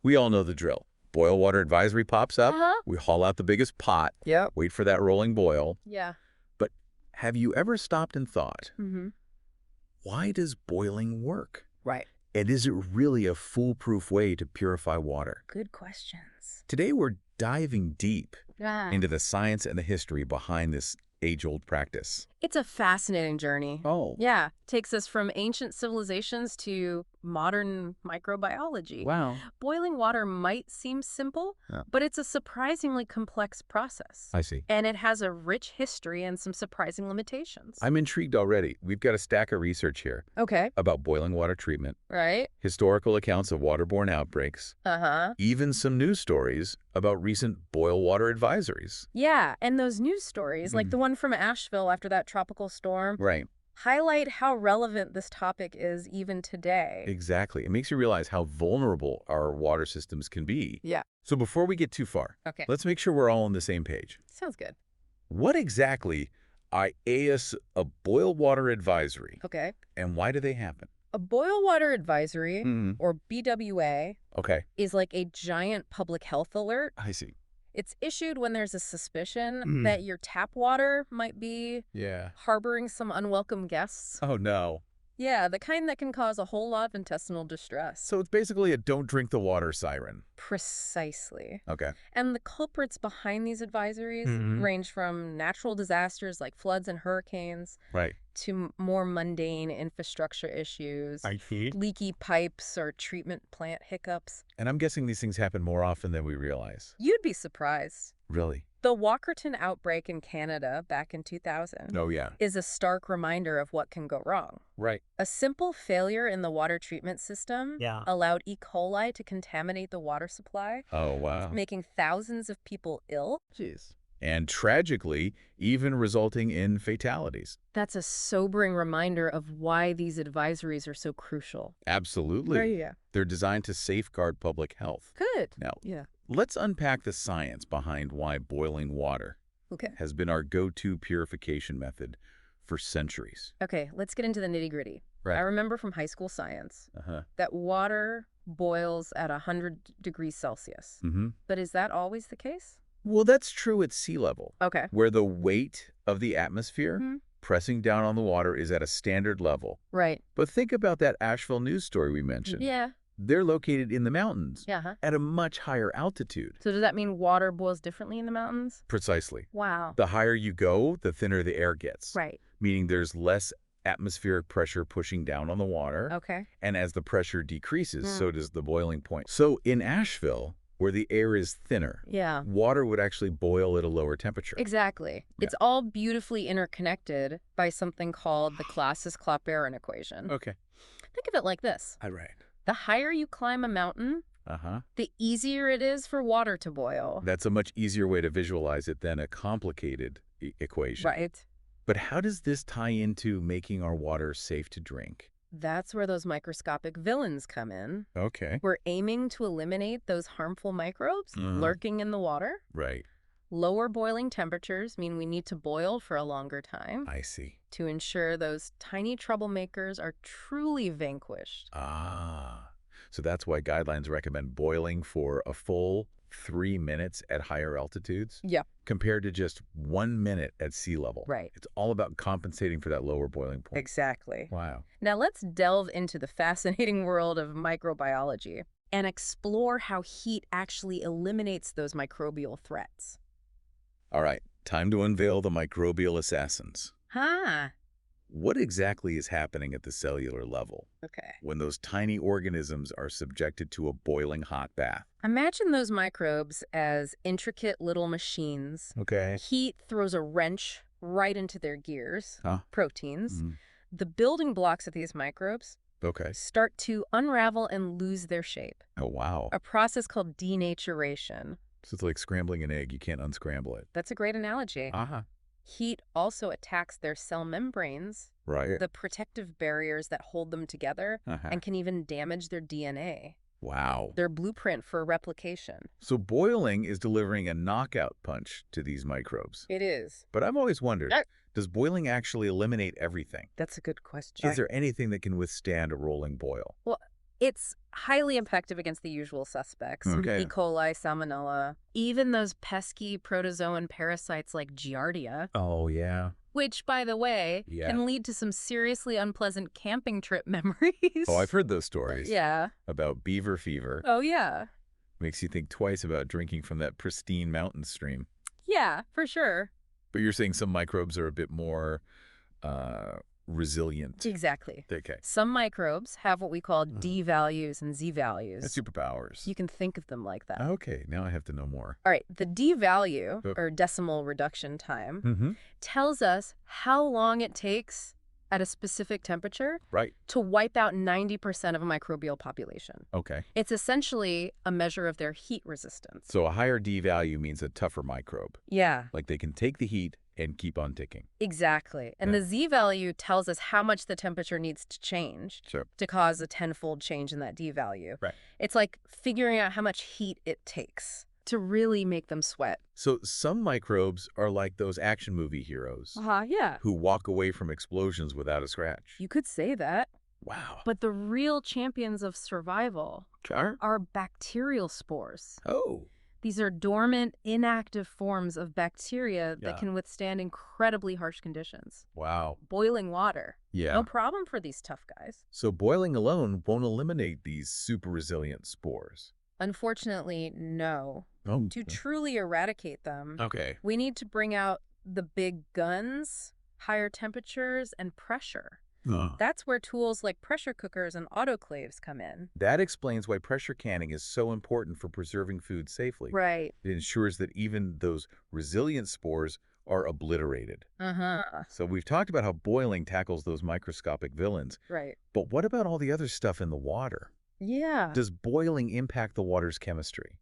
We all know the drill. Boil water advisory pops up. Uh-huh. We haul out the biggest pot, Yep. wait for that rolling boil. Yeah. But have you ever stopped and thought, Mm-hmm. why does boiling work? Right. And is it really a foolproof way to purify water? Good questions. Today we're diving deep Yeah. into the science and the history behind this age-old practice. It's a fascinating journey. Oh. Yeah. Takes us from ancient civilizations to modern microbiology. Wow. Boiling water might seem simple, Yeah. but it's a surprisingly complex process. I see. And it has a rich history and some surprising limitations. I'm intrigued already. We've got a stack of research here Okay. about boiling water treatment, Right? historical accounts of waterborne outbreaks, Uh-huh. even some news stories about recent boil water advisories. Yeah, and those news stories, like Mm. the one from Asheville after that tropical storm, Right. highlight how relevant this topic is even today. Exactly. It makes you realize how vulnerable our water systems can be. Yeah. So before we get too far, Okay. let's make sure we're all on the same page. Sounds good. What exactly are a boil water advisory, Okay. and why do they happen? A boil water advisory, Mm. or BWA, Okay. is like a giant public health alert. I see. It's issued when there's a suspicion Mm. that your tap water might be Yeah. harboring some unwelcome guests. Oh, no. Yeah, the kind that can cause a whole lot of intestinal distress. So it's basically a don't drink the water siren. Precisely. Okay. And the culprits behind these advisories Mhm. range from natural disasters like floods and hurricanes Right. to more mundane infrastructure issues, see. leaky pipes or treatment plant hiccups. And I'm guessing these things happen more often than we realize. You'd be surprised. Really? The Walkerton outbreak in Canada back in 2000 Oh, yeah. is a stark reminder of what can go wrong. Right. A simple failure in the water treatment system Yeah. allowed E. coli to contaminate the water supply, Oh, wow. making thousands of people ill. Jeez. And tragically, even resulting in fatalities. That's a sobering reminder of why these advisories are so crucial. Absolutely. Yeah. They're designed to safeguard public health. Good. Now, Yeah. let's unpack the science behind why boiling water Okay. has been our go-to purification method for centuries. Okay, let's get into the nitty-gritty. Right. I remember from high school science Uh-huh. that water boils at 100 degrees Celsius. Mm-hmm. But is that always the case? Well, that's true at sea level, Okay. where the weight of the atmosphere Mhm. pressing down on the water is at a standard level. Right. But think about that Asheville news story we mentioned. Yeah. They're located in the mountains Yeah. Huh? at a much higher altitude. So does that mean water boils differently in the mountains? Precisely. Wow. The higher you go, the thinner the air gets. Right. Meaning there's less atmospheric pressure pushing down on the water. Okay. And as the pressure decreases, Mm. so does the boiling point. So in Asheville, where the air is thinner, Yeah. water would actually boil at a lower temperature. Exactly. Yeah. It's all beautifully interconnected by something called the Clausius-Clapeyron equation. Okay. Think of it like this. All right. The higher you climb a mountain, Uh-huh. the easier it is for water to boil. That's a much easier way to visualize it than a complicated equation. Right. But how does this tie into making our water safe to drink? That's where those microscopic villains come in. Okay. We're aiming to eliminate those harmful microbes Mhm. lurking in the water. Right. Lower boiling temperatures mean we need to boil for a longer time I see. to ensure those tiny troublemakers are truly vanquished. Ah. So that's why guidelines recommend boiling for a full 3 minutes at higher altitudes Yeah. compared to just 1 minute at sea level. Right. It's all about compensating for that lower boiling point. Exactly. Wow. Now let's delve into the fascinating world of microbiology and explore how heat actually eliminates those microbial threats. All right. Time to unveil the microbial assassins. Huh. What exactly is happening at the cellular level Okay. when those tiny organisms are subjected to a boiling hot bath? Imagine those microbes as intricate little machines. Okay. Heat throws a wrench right into their gears, Huh? proteins. Mm. The building blocks of these microbes Okay. start to unravel and lose their shape, Oh, wow. a process called denaturation. So it's like scrambling an egg. You can't unscramble it. That's a great analogy. Uh-huh. Heat also attacks their cell membranes, Right. the protective barriers that hold them together, Uh-huh. and can even damage their DNA, Wow. their blueprint for replication. So boiling is delivering a knockout punch to these microbes. It is. But I've always wondered, Ah. does boiling actually eliminate everything? That's a good question. Is there anything that can withstand a rolling boil? Well, It's highly effective against the usual suspects. Okay. E. coli, salmonella, even those pesky protozoan parasites like Giardia, Oh, yeah. which, by the way, Yeah. can lead to some seriously unpleasant camping trip memories. Oh, I've heard those stories. Yeah. About beaver fever. Oh, yeah. Makes you think twice about drinking from that pristine mountain stream. Yeah, for sure. But you're saying some microbes are a bit more resilient. Exactly. Okay. Some microbes have what we call D values and Z values. That's superpowers. You can think of them like that. Okay, now I have to know more. All right, the D value, Oh. or decimal reduction time, Mm-hmm. tells us how long it takes at a specific temperature Right. to wipe out 90% of a microbial population. Okay. It's essentially a measure of their heat resistance. So a higher D value means a tougher microbe. Yeah, Like they can take the heat and keep on ticking. exactly. And Yeah. the Z value tells us how much the temperature needs to change Sure. to cause a tenfold change in that D value. Right. It's like figuring out how much heat it takes to really make them sweat. So some microbes are like those action movie heroes Yeah. who walk away from explosions without a scratch. You could say that. Wow. But the real champions of survival Char? are bacterial spores. Oh. These are dormant, inactive forms of bacteria Yeah. that can withstand incredibly harsh conditions. Wow. Boiling water. Yeah. No problem for these tough guys. So boiling alone won't eliminate these super resilient spores. Unfortunately, no. Oh. To truly eradicate them, Okay. we need to bring out the big guns, higher temperatures, and pressure. That's where tools like pressure cookers and autoclaves come in. That explains why pressure canning is so important for preserving food safely. Right. It ensures that even those resilient spores are obliterated. Uh-huh. So we've talked about how boiling tackles those microscopic villains, Right. but what about all the other stuff in the water? Yeah. Does boiling impact the water's chemistry?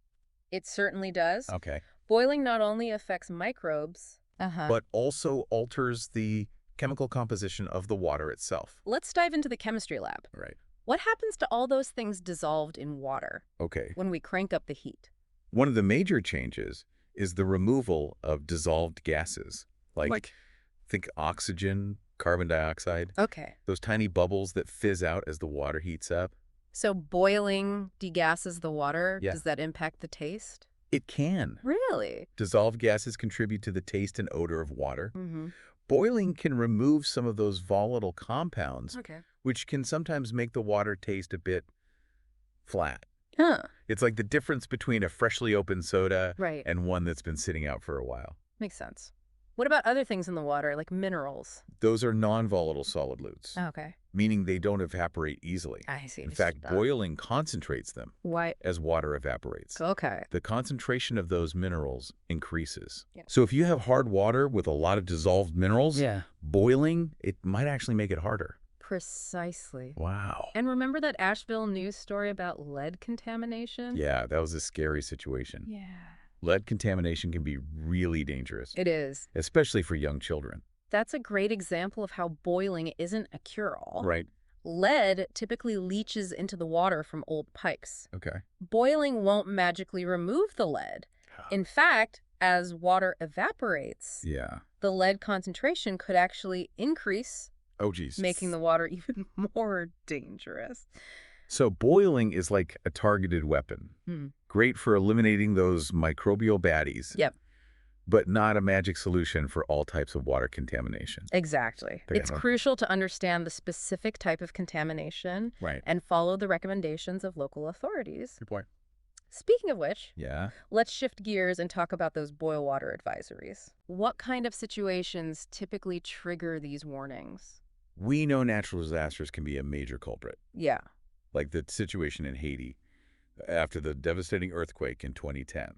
It certainly does. Okay. Boiling not only affects microbes, But also alters the chemical composition of the water itself. let's dive into the chemistry lab. Right. What happens to all those things dissolved in water Okay. when we crank up the heat? One of the major changes is the removal of dissolved gases. Like think oxygen, carbon dioxide, Okay. those tiny bubbles that fizz out as the water heats up. So boiling degasses the water. Yeah. Does that impact the taste? It can. Really? Dissolved gases contribute to the taste and odor of water. Mm-hmm. Boiling can remove some of those volatile compounds, Okay. which can sometimes make the water taste a bit flat. Huh. It's like the difference between a freshly opened soda Right. and one that's been sitting out for a while. Makes sense. What about other things in the water, like minerals? Those are non-volatile solutes, Okay. meaning they don't evaporate easily. I see. In fact, boiling concentrates them Why? as water evaporates. Okay. The concentration of those minerals increases. Yeah. So if you have hard water with a lot of dissolved minerals, Yeah. boiling, it might actually make it harder. Precisely. Wow. And remember that Asheville news story about lead contamination? Yeah, that was a scary situation. Yeah. Lead contamination can be really dangerous, It is. especially for young children. That's a great example of how boiling isn't a cure-all. Right. Lead typically leaches into the water from old pipes. Okay. Boiling won't magically remove the lead. In fact, as water evaporates, Yeah. the lead concentration could actually increase, Oh, geez. making the water even more dangerous. So boiling is like a targeted weapon. Hmm. Great for eliminating those microbial baddies. Yep. But not a magic solution for all types of water contamination. Exactly. Okay. It's crucial to understand the specific type of contamination Right. and follow the recommendations of local authorities. Good point. Speaking of which, Yeah. let's shift gears and talk about those boil water advisories. What kind of situations typically trigger these warnings? We know natural disasters can be a major culprit, Yeah. like the situation in Haiti after the devastating earthquake in 2010,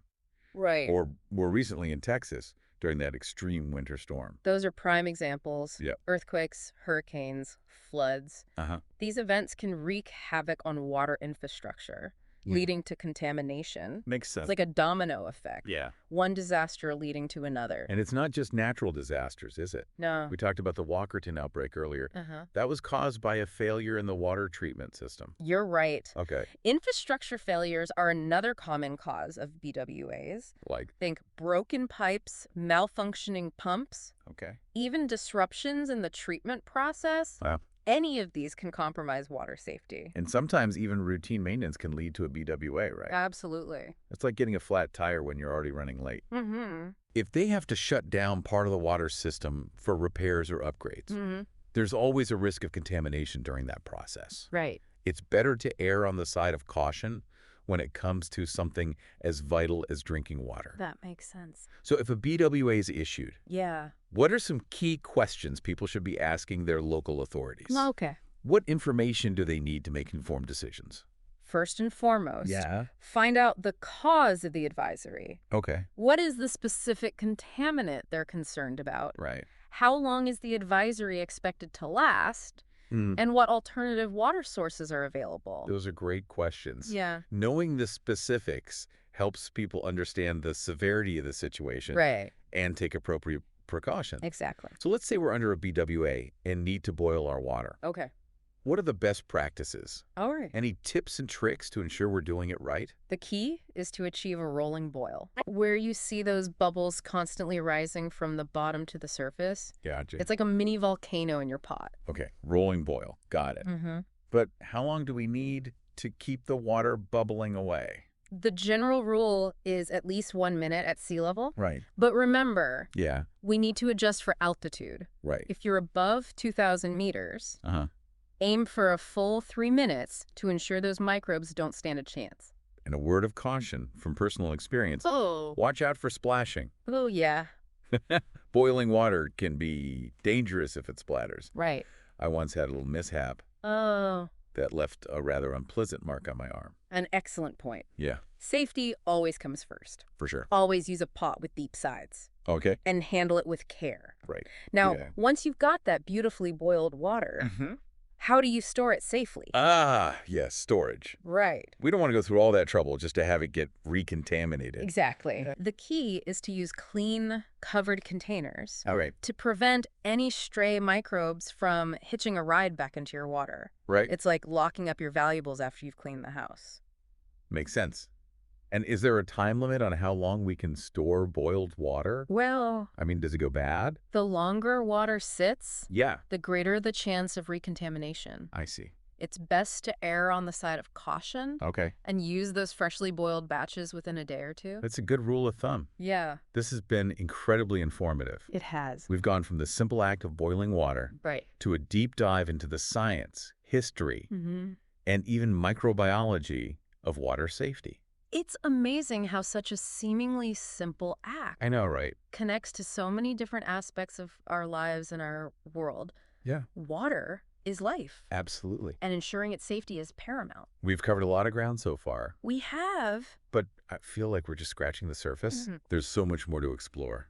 Right. or more recently in Texas during that extreme winter storm. Those are prime examples. Yep. Earthquakes, hurricanes, floods. Uh-huh. These events can wreak havoc on water infrastructure, leading to contamination. Makes sense. It's like a domino effect. Yeah. One disaster leading to another. And it's not just natural disasters, is it? No. We talked about the Walkerton outbreak earlier. Uh-huh. That was caused by a failure in the water treatment system. You're right. Okay. Infrastructure failures are another common cause of BWAs. Like, Think broken pipes, malfunctioning pumps, okay. even disruptions in the treatment process. Wow. Any of these can compromise water safety. And sometimes even routine maintenance can lead to a BWA, right? Absolutely. It's like getting a flat tire when you're already running late. Mm-hmm. If they have to shut down part of the water system for repairs or upgrades, Mm-hmm. there's always a risk of contamination during that process. Right. It's better to err on the side of caution when it comes to something as vital as drinking water. That makes sense. So if a BWA is issued, Yeah. what are some key questions people should be asking their local authorities? Okay. What information do they need to make informed decisions? First and foremost, Yeah. find out the cause of the advisory. Okay. What is the specific contaminant they're concerned about? Right. How long is the advisory expected to last? And what alternative water sources are available? Those are great questions. Yeah. Knowing the specifics helps people understand the severity of the situation Right. and take appropriate precautions. Exactly. So let's say we're under a BWA and need to boil our water. Okay. What are the best practices? All right. Any tips and tricks to ensure we're doing it right? The key is to achieve a rolling boil, where you see those bubbles constantly rising from the bottom to the surface. Gotcha. It's like a mini volcano in your pot. Okay, rolling boil. Got it. Mm-hmm. But how long do we need to keep the water bubbling away? The general rule is at least 1 minute at sea level. Right. But remember, Yeah, we need to adjust for altitude. right. If you're above 2,000 meters, Uh-huh. aim for a full 3 minutes to ensure those microbes don't stand a chance. And a word of caution from personal experience. Oh. Watch out for splashing. Oh, yeah. Boiling water can be dangerous if it splatters. Right. I once had a little mishap Oh. that left a rather unpleasant mark on my arm. An excellent point. Yeah, Safety always comes first. for sure. Always use a pot with deep sides Okay. and handle it with care. Right. Now, Yeah. once you've got that beautifully boiled water, Mm-hmm. how do you store it safely? Yes, storage. Right. We don't want to go through all that trouble just to have it get recontaminated. Exactly. The key is to use clean, covered containers All right. to prevent any stray microbes from hitching a ride back into your water. Right. It's like locking up your valuables after you've cleaned the house. Makes sense. And is there a time limit on how long we can store boiled water? Well, I mean, does it go bad? the longer water sits, Yeah, the greater the chance of recontamination. I see. It's best to err on the side of caution Okay. and use those freshly boiled batches within a day or two. That's a good rule of thumb. Yeah, This has been incredibly informative. it has. We've gone from the simple act of boiling water Right. to a deep dive into the science, history, Mm-hmm. and even microbiology of water safety. It's amazing how such a seemingly simple act I know, right? connects to so many different aspects of our lives and our world. Yeah. Water is life, Absolutely. and ensuring its safety is paramount. We've covered a lot of ground so far, We have. but I feel like we're just scratching the surface. Mhm. There's so much more to explore.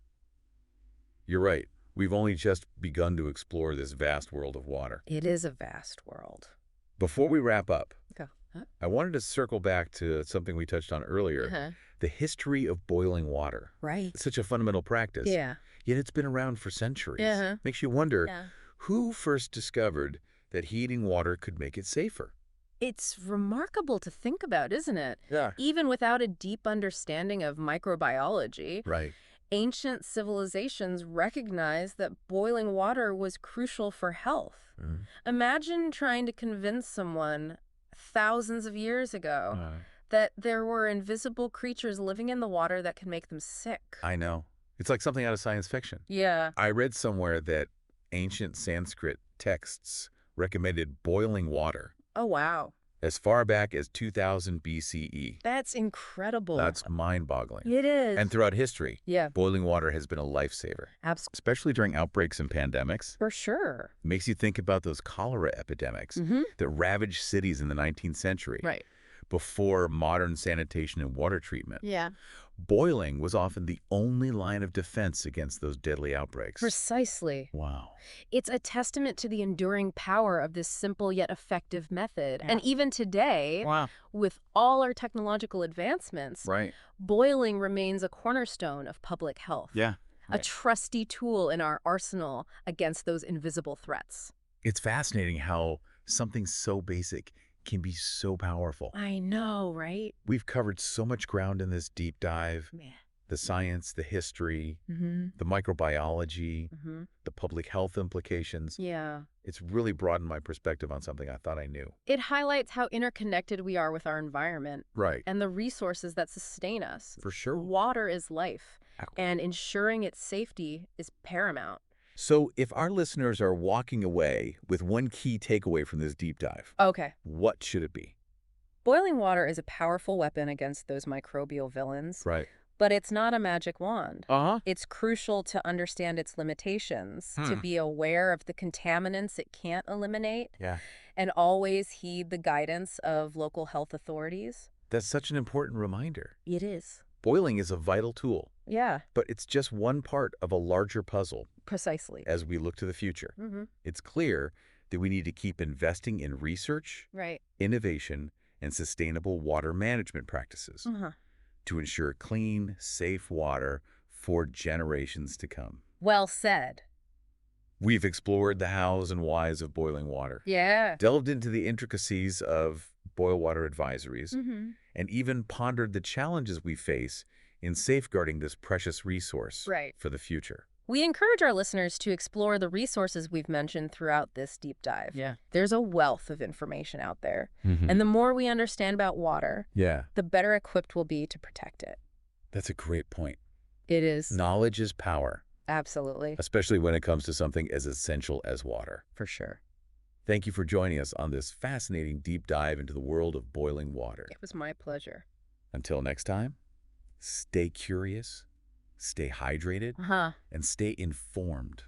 You're right. We've only just begun to explore this vast world of water. It is a vast world. Before we wrap up, Go. Huh? I wanted to circle back to something we touched on earlier, Uh-huh. the history of boiling water. Right. It's such a fundamental practice, Yeah. yet it's been around for centuries. Uh-huh. Makes you wonder, Yeah. who first discovered that heating water could make it safer? It's remarkable to think about, isn't it? Yeah. Even without a deep understanding of microbiology, Right. ancient civilizations recognized that boiling water was crucial for health. Mhm. Imagine trying to convince someone thousands of years ago Uh, that there were invisible creatures living in the water that could make them sick. I know. It's like something out of science fiction. Yeah. I read somewhere that ancient Sanskrit texts recommended boiling water Oh, wow. as far back as 2000 BCE. That's incredible. That's mind-boggling. It is. And throughout history, Yeah, boiling water has been a lifesaver, absolutely. especially during outbreaks and pandemics. For sure. It makes you think about those cholera epidemics Mm-hmm. that ravaged cities in the 19th century Right. before modern sanitation and water treatment. Yeah. Boiling was often the only line of defense against those deadly outbreaks. Precisely. Wow. It's a testament to the enduring power of this simple yet effective method. And even today, Wow. with all our technological advancements, Right. boiling remains a cornerstone of public health. Yeah. A trusty tool in our arsenal against those invisible threats. It's fascinating how something so basic can be so powerful. I know, right? We've covered so much ground in this deep dive. Yeah. The science, the history, Mm-hmm. the microbiology, Mm-hmm. the public health implications. Yeah. It's really broadened my perspective on something I thought I knew. It highlights how interconnected we are with our environment Right. and the resources that sustain us. For sure. Water is life, Ow. and ensuring its safety is paramount. So if our listeners are walking away with one key takeaway from this deep dive, Okay. what should it be? Boiling water is a powerful weapon against those microbial villains, Right. but it's not a magic wand. Uh-huh. It's crucial to understand its limitations, to Hmm. be aware of the contaminants it can't eliminate, Yeah. and always heed the guidance of local health authorities. That's such an important reminder. It is. Boiling is a vital tool, Yeah, but it's just one part of a larger puzzle precisely. as we look to the future. Mm-hmm. It's clear that we need to keep investing in research, Right. innovation, and sustainable water management practices Uh-huh. to ensure clean, safe water for generations to come. Well said. We've explored the hows and whys of boiling water, Yeah. delved into the intricacies of boil water advisories, Mm-hmm. and even pondered the challenges we face in safeguarding this precious resource Right. for the future. We encourage our listeners to explore the resources we've mentioned throughout this deep dive. Yeah. There's a wealth of information out there, And and the more we understand about water, yeah, the better equipped we'll be to protect it. that's a great point. It is. Knowledge is power, Absolutely. especially when it comes to something as essential as water. For sure. Thank you for joining us on this fascinating deep dive into the world of boiling water. It was my pleasure. Until next time, stay curious, stay hydrated, Uh-huh. and stay informed.